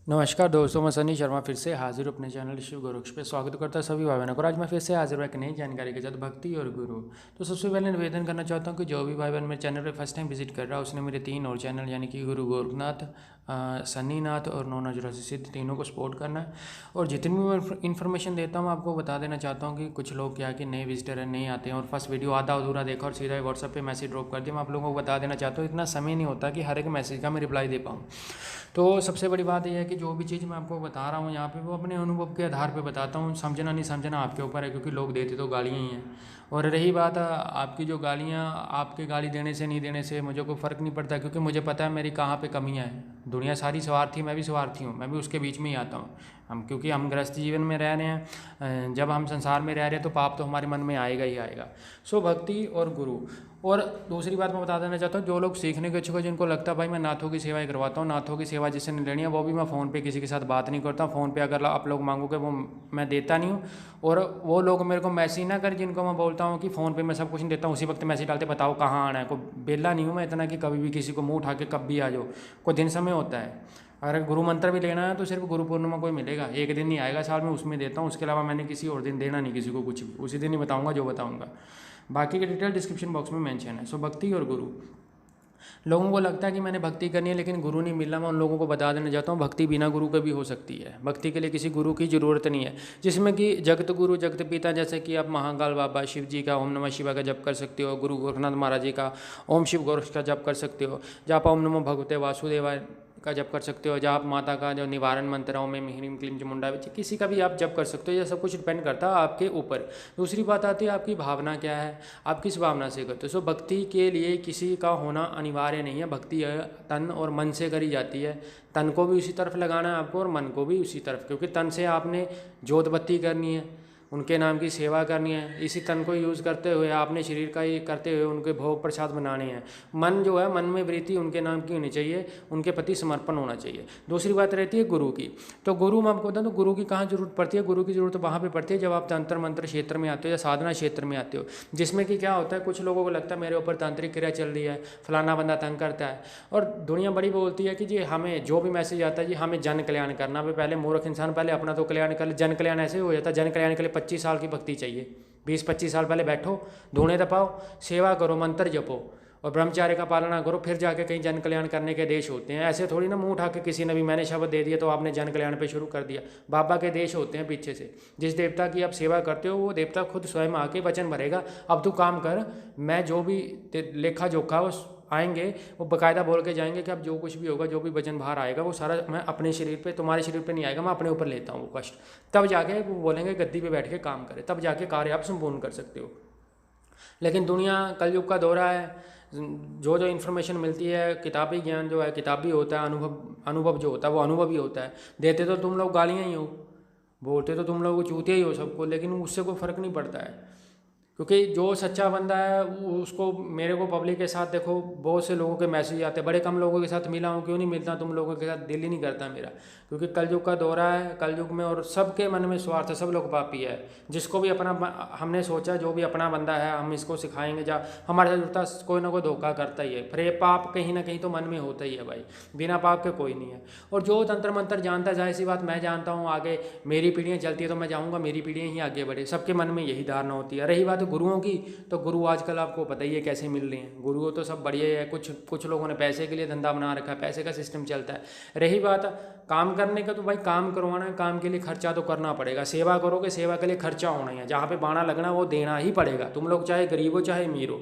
नमस्कार दोस्तों, मैं सनी शर्मा फिर से हाजिर हूँ अपने चैनल शिव गोरक्ष पे। स्वागत करता है सभी भाई बहनों को। आज मैं फिर से हाजिर हूँ एक नई जानकारी के साथ भक्ति और गुरु। तो सबसे पहले निवेदन करना चाहता हूँ कि जो भी भाई बहन मेरे चैनल पे फर्स्ट टाइम विजिट कर रहा है उसने मेरे 3 और चैनल यानी कि गुरु गोरखनाथ, सन्नीनाथ और 9 सिद्ध तीनों को सपोर्ट करना है। और जितनी भी मैं इन्फॉर्मेशन देता हूँ आपको बता देना चाहता हूँ कि कुछ लोग क्या कि नए विजिटर हैं, नहीं आते हैं और फर्स्ट वीडियो आधा अधूरा देखा और सीधा व्हाट्सएप पे मैसेज ड्रॉप कर दिया। मैं आप लोगों को बता देना चाहता हूँ इतना समय नहीं होता कि हर एक मैसेज का मैं रिप्लाई दे पाऊँ। तो सबसे बड़ी बात यह है कि जो भी चीज़ मैं आपको बता रहा हूँ यहाँ पे वो अपने अनुभव के आधार पे बताता हूँ। समझना नहीं समझना आपके ऊपर है, क्योंकि लोग देते तो गालियाँ ही हैं। और रही बात आपकी जो गालियाँ, आपके गाली देने से नहीं देने से मुझे कोई फ़र्क नहीं पड़ता, क्योंकि मुझे पता है मेरी कहाँ पे कमियाँ हैं। दुनिया सारी स्वार्थी, मैं भी स्वार्थी हूँ, मैं भी उसके बीच में ही आता हूँ। क्योंकि हम गृहस्थ जीवन में रह रहे हैं, जब हम संसार में रह रहे हैं तो पाप तो हमारे मन में आएगा ही आएगा। सो भक्ति और गुरु। और दूसरी बात मैं बता देना चाहता हूँ, जो लोग सीखने के इच्छुक हैं, जिनको लगता है भाई मैं नाथों की सेवा ही करवाता हूँ, नाथों की सेवा जिससे नहीं लेनी है, वो भी मैं फ़ोन पे किसी के साथ बात नहीं करता। फ़ोन पे अगर आप लोग मांगोगे वो मैं देता नहीं हूँ। और वो लोग मेरे को मैसेज ना करें जिनको मैं बोलता हूँ कि फ़ोन पे मैं सब कुछ नहीं देता हूँ, उसी वक्त मैसेज डालते बताओ कहाँ आना है। कोई बेला नहीं हूँ मैं इतना कि कभी भी किसी को मुँह उठा के कब भी आ जाओ। कोई दिन समय होता है। अगर गुरु मंत्र भी लेना है तो सिर्फ गुरु पूर्णिमा को ही मिलेगा, एक दिन नहीं आएगा साल में, उसमें देता हूँ। उसके अलावा मैंने किसी और दिन देना नहीं किसी को कुछ भी, उसी दिन ही बताऊँगा जो बताऊँगा। बाकी की डिटेल डिस्क्रिप्शन बॉक्स में मेंशन है। सो भक्ति और गुरु। लोगों को लगता है कि मैंने भक्ति करनी है लेकिन गुरु नहीं मिल रहा। मैं उन लोगों को बता देना चाहता हूँ भक्ति बिना गुरु के भी हो सकती है। भक्ति के लिए किसी गुरु की ज़रूरत नहीं है, जिसमें कि जगत गुरु जगत पिता, जैसे कि आप महाकाल बाबा शिव जी का ओम नमः शिवाय का जप कर सकते हो, गुरु गोरखनाथ महाराज जी का ओम शिव गोरख का जप कर सकते हो, जहाँ आप ओम नमो भगवते वासुदेवाय का जप कर सकते हो, जहाँ आप माता का जो निवारण मंत्र ओम ऐं ह्रीं क्लीं चामुंडा विच, किसी का भी आप जप कर सकते हो। यह सब कुछ डिपेंड करता है आपके ऊपर। दूसरी बात आती है आपकी भावना क्या है, आप किस भावना से करते हो। सो भक्ति के लिए किसी का होना अनिवार्य नहीं है। भक्ति तन और मन से करी जाती है। तन को भी उसी तरफ लगाना है आपको और मन को भी उसी तरफ, क्योंकि तन से आपने जोत बत्ती करनी है, उनके नाम की सेवा करनी है। इसी तन को यूज़ करते हुए आपने शरीर का ही करते हुए उनके भोग प्रसाद बनाने हैं। मन जो है, मन में वृत्ति उनके नाम की होनी चाहिए, उनके प्रति समर्पण होना चाहिए। दूसरी बात रहती है गुरु की। तो गुरु मैं आपको बताऊँ तो गुरु की कहाँ जरूरत पड़ती है। गुरु की जरूरत वहाँ पर पड़ती है जब आप तंत्र मंत्र क्षेत्र में आते हो या साधना क्षेत्र में आते हो, जिसमें कि क्या होता है, कुछ लोगों को लगता है मेरे ऊपर तांत्रिक क्रिया चल रही है, फलाना बंदा तंग करता है। और दुनिया बड़ी बोलती है कि जी हमें जो भी मैसेज आता है जी हमें जन कल्याण करना है। पहले मूर्ख इंसान पहले अपना तो कल्याण कर ले। जन कल्याण ऐसे ही हो जाता है। जन कल्याण के लिए 25 साल की भक्ति चाहिए। 20-25 साल पहले बैठो, धूणे तपाओ, सेवा करो, मंत्र जपो और ब्रह्मचार्य का पालना करो, फिर जाके कहीं जन कल्याण करने के देश होते हैं। ऐसे थोड़ी ना मुंह उठा के किसी ने भी मैंने शब्द दे दिया तो आपने जन कल्याण पे शुरू कर दिया। बाबा के देश होते हैं पीछे से। जिस देवता की आप सेवा करते हो वो देवता खुद स्वयं आके वचन भरेगा, अब तू काम कर, मैं जो भी लेखा जोखा वो आएंगे, वो बाकायदा बोल के जाएंगे कि अब जो कुछ भी होगा, जो भी वजन बाहर आएगा वो सारा मैं अपने शरीर पे, तुम्हारे शरीर पे नहीं आएगा, मैं अपने ऊपर लेता हूँ वो कष्ट। तब जाके वो बोलेंगे गद्दी पे बैठ के काम करे, तब जाके कार्य आप संपूर्ण कर सकते हो। लेकिन दुनिया कलयुग का दौरा है। जो जो इन्फॉर्मेशन मिलती है, किताबी ज्ञान जो है किताबी होता है, अनुभव जो होता है वो अनुभवी होता है। देते तो तुम लोग गालियाँ ही हो, बोलते तो तुम लोग चूतिया ही हो सबको, लेकिन उससे कोई फ़र्क नहीं पड़ता है। क्योंकि जो सच्चा बंदा है उसको, मेरे को पब्लिक के साथ देखो बहुत से लोगों के मैसेज आते हैं, बड़े कम लोगों के साथ मिला हूँ, क्यों नहीं मिलता तुम लोगों के साथ, दिल ही नहीं करता मेरा। क्योंकि कलयुग का दौरा है, कलयुग में और सबके मन में स्वार्थ है, सब लोग पापी है। जिसको भी अपना हमने सोचा जो भी अपना बंदा है हम इसको सिखाएंगे, जा हमारे साथ जुड़ता कोई ना कोई धोखा करता ही है। फिर ये पाप कहीं ना कहीं तो मन में होता ही है भाई, बिना पाप के कोई नहीं है। और जो तंत्र मंत्र जानता है, जाहिर सी बात मैं जानता हूँ, आगे मेरी पीढ़ियाँ चलती है तो मैं चाहूँगा मेरी पीढ़ियाँ ही आगे बढ़े। सबके मन में यही धारणा होती है। रही बात गुरुओं की, तो गुरु आजकल आपको पता ही है कैसे मिल रहे हैं। गुरुओं तो सब बढ़िया है, कुछ लोगों ने पैसे के लिए धंधा बना रखा है, पैसे का सिस्टम चलता है। रही बात काम करने का, तो भाई काम करवाना है, काम के लिए खर्चा तो करना पड़ेगा। सेवा करोगे, सेवा के लिए खर्चा होना ही है, जहाँ पे बाणा लगना वो देना ही पड़ेगा। तुम लोग चाहे गरीब हो चाहे अमीर हो,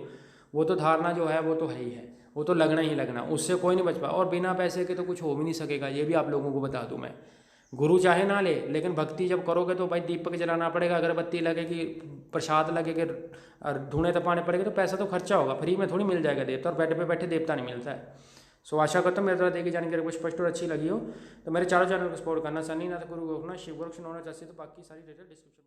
वो तो धारणा जो है वो तो है ही है, वो तो लगना ही लगना, उससे कोई नहीं बच पा। और बिना पैसे के तो कुछ हो भी नहीं सकेगा, ये भी आप लोगों को बता दूं मैं। गुरु चाहे ना ले, लेकिन भक्ति जब करोगे तो भाई दीपक जलाना पड़ेगा, अगरबत्ती लगेगी, प्रसाद लगेगा और धूने तपाने पड़ेगा, तो पैसा तो खर्चा होगा। फ्री में थोड़ी मिल जाएगा देवता, और बेड पे बैठे देवता नहीं मिलता है। सो आशा करता हूँ मेरे द्वारा देखी जानकारी कुछ स्पष्ट और अच्छी लगी हो। तो मेरे चारों चैनल को सपोर्ट करना, सनी नाथ, गुरु गोरखनाथ, शिव गोरक्ष, 9 तो बाकी सारी डिटेल डिस्क्रिप्शन